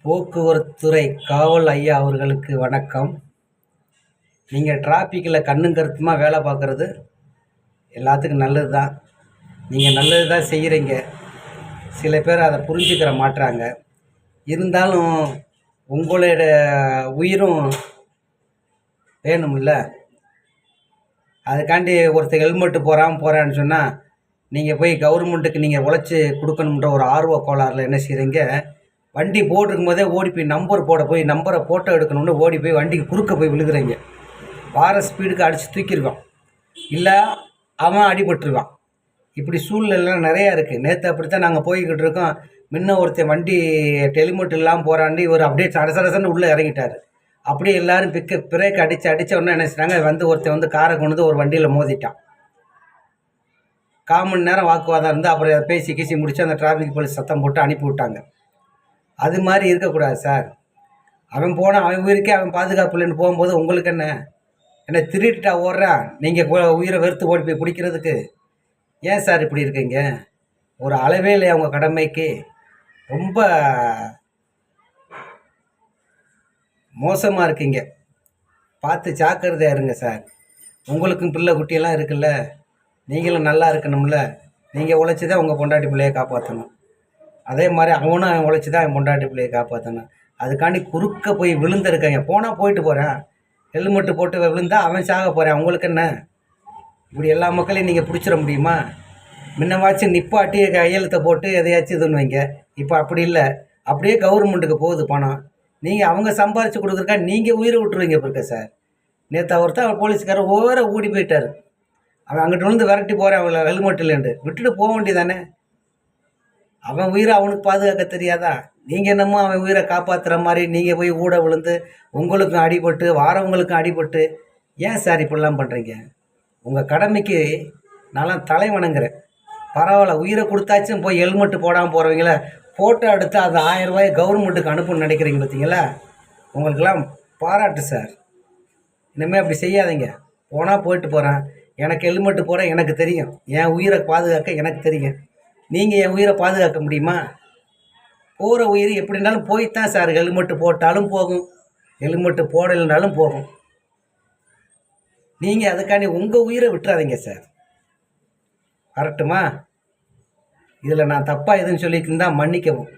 போக்குவரத்துறை காவல் ஐயா அவர்களுக்கு வணக்கம். நீங்கள் டிராஃபிக்கில் கண்ணும் கருத்துமா வேலை பார்க்குறது எல்லாத்துக்கும் நல்லது தான். நீங்கள் நல்லது தான் செய்கிறீங்க. சில பேர் அதை புரிஞ்சுக்கிற மாட்றாங்க. இருந்தாலும் உங்களோட உயிரும் வேணும்ல. அதுக்காண்டி ஒருத்தர் ஹெல்மெட்டு போகிறான்னு சொன்னால் நீங்கள் போய் கவர்மெண்ட்டுக்கு நீங்கள் உழைச்சி கொடுக்கணுன்ற ஒரு ஆர்வ கோளாறில் என்ன செய்கிறீங்க, வண்டி போட்டிருக்கும் போதே ஓடி போய் நம்பர் போட போய் நம்பரை ஃபோட்டோ எடுக்கணும்னு ஓடி போய் வண்டிக்கு குறுக்க போய் விழுகிறீங்க. வார ஸ்பீடுக்கு அடித்து தூக்கிடுவான், இல்லை அவன் அடிபட்டுருவான். இப்படி சூழ்நிலைலாம் நிறையா இருக்குது. நேற்று அப்படித்தான் நாங்கள் போய்கிட்டு இருக்கோம். முன்ன ஒருத்தர் வண்டி ஹெல்மெட் இல்லாமல் போகிறாண்டி இவர் அப்படியே சடசடசன்னு உள்ளே இறங்கிட்டார். அப்படியே எல்லோரும் பிரேக் அடித்த உடனே என்ன செய்றாங்க, ஒருத்தர் வந்து காரை கொண்டு வந்து ஒரு வண்டியில் மோதிட்டான். 1/4 மணி நேரம் வாக்குவாதம் இருந்து அப்புறம் பேசி கீசி முடிச்சு அந்த டிராஃபிக் போலீஸ் சத்தம் போட்டு அனுப்பி விட்டாங்க. அது மாதிரி இருக்கக்கூடாது சார். அவன் போனால் அவன் உயிருக்கே அவன் பாதுகாப்பு இல்லைன்னு போகும்போது உங்களுக்கு என்ன திருட்டுட்டா ஓடுறான், நீங்கள் உயிரை வெறுத்து ஓடி போய் பிடிக்கிறதுக்கு? ஏன் சார் இப்படி இருக்கீங்க? ஒரு அளவே இல்லை அவங்க கடமைக்கு. ரொம்ப மோசமாக இருக்கீங்க. பார்த்து ஜாக்கிரதையாக இருங்க சார். உங்களுக்கும் பிள்ளை குட்டியெல்லாம் இருக்குல்ல, நீங்களும் நல்லா இருக்கணும்ல. நீங்கள் உழைச்சி தான் உங்கள் பொண்டாட்டி பிள்ளையை காப்பாற்றணும். அதே மாதிரி அவன் உழைச்சி தான் அவன் பொண்டாட்டி பிள்ளையை காப்பாற்றணும். அதுக்காண்டி குறுக்க போய் விழுந்திருக்காங்க. போனால் போயிட்டு போகிறேன், ஹெல்மெட்டு போட்டு விழுந்தால் அவன் சாக போகிறேன். உங்களுக்கு என்ன? இப்படி எல்லா மக்களையும் நீங்கள் பிடிச்சிட முடியுமா? முன்னவாச்சும் நிப்பாட்டி கையெழுத்தை போட்டு எதையாச்சும் இதுன்னு வைங்க. இப்போ அப்படி இல்லை, அப்படியே கவர்மெண்ட்டுக்கு போகுது பணம். நீங்கள் அவங்க சம்பாரித்து கொடுக்குறக்கா நீங்கள் உயிரை விட்டுருவீங்க இருக்க சார். நேற்று அவர் போலீஸ்காரர் ஓவர ஓடி போயிட்டார். அவன் அங்கிட்ட விழுந்து விரட்டி போகிறேன் அவளை ஹெல்மெட் இல்லைன்ட்டு விட்டுட்டு போக வேண்டியதானே. அவன் உயிரை அவனுக்கு பாதுகாக்க தெரியாதா? நீங்கள் என்னமோ அவன் உயிரை காப்பாற்றுற மாதிரி நீங்கள் போய் ஊட விழுந்து உங்களுக்கும் அடிபட்டு வாரவங்களுக்கும் அடிபட்டு. ஏன் சார் இப்படிலாம் பண்ணுறீங்க? உங்கள் கடமைக்கு நான்லாம் தலை வணங்குறேன். பரவாயில்ல, உயிரை கொடுத்தாச்சும் போய் ஹெல்மெட்டு போடாமல் போகிறவங்கள ஃபோட்டோ எடுத்து அது 1000 ரூபாய் கவர்மெண்ட்டுக்கு அனுப்புன்னு நினைக்கிறீங்க பார்த்தீங்களா? உங்களுக்கெல்லாம் பாராட்டு சார். இனிமேல் அப்படி செய்யாதீங்க. போனால் போயிட்டு போகிறேன், எனக்கு ஹெல்மெட்டு போட எனக்கு தெரியும், என் உயிரை பாதுகாக்க எனக்கு தெரியும். நீங்கள் என் உயிரை பாதுகாக்க முடியுமா? போகிற உயிர் எப்படி இருந்தாலும் போய்த்தான் சார். ஹெல்மெட்டு போட்டாலும் போகும், ஹெல்மெட்டு போடலைனாலும் போகும். நீங்கள் அதுக்காண்டி உங்கள் உயிரை விட்டுறாதீங்க சார். கரெக்டுமா? இதில் நான் தப்பாக எதுன்னு சொல்லியிருந்தா மன்னிக்கவும்.